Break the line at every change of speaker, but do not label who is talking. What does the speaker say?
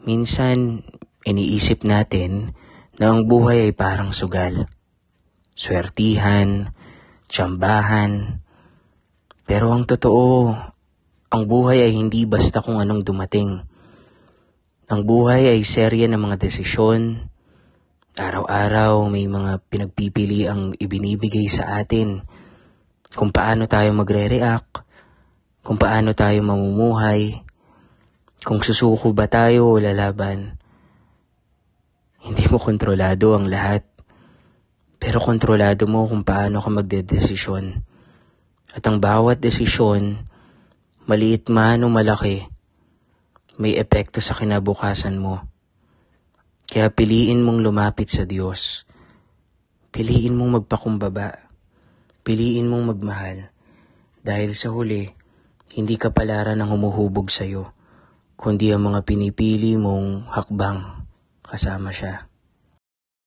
Minsan, iniisip natin na ang buhay ay parang sugal. Swertihan, tsambahan. Pero ang totoo, ang buhay ay hindi basta kung anong dumating. Ang buhay ay serye ng mga desisyon. Araw-araw may mga pinagpipili ang ibinibigay sa atin. Kung paano tayo magre-react, kung paano tayo mamumuhay, kung susuko ba tayo o lalaban. Hindi mo kontrolado ang lahat, pero kontrolado mo kung paano ka magdedesisyon. At ang bawat desisyon, maliit man o malaki, may epekto sa kinabukasan mo. Kaya piliin mong lumapit sa Diyos. Piliin mong magpakumbaba. Piliin mong magmahal. Dahil sa huli, hindi kapalaran ang humuhubog sa'yo, kundi ang mga pinipili mong hakbang kasama siya.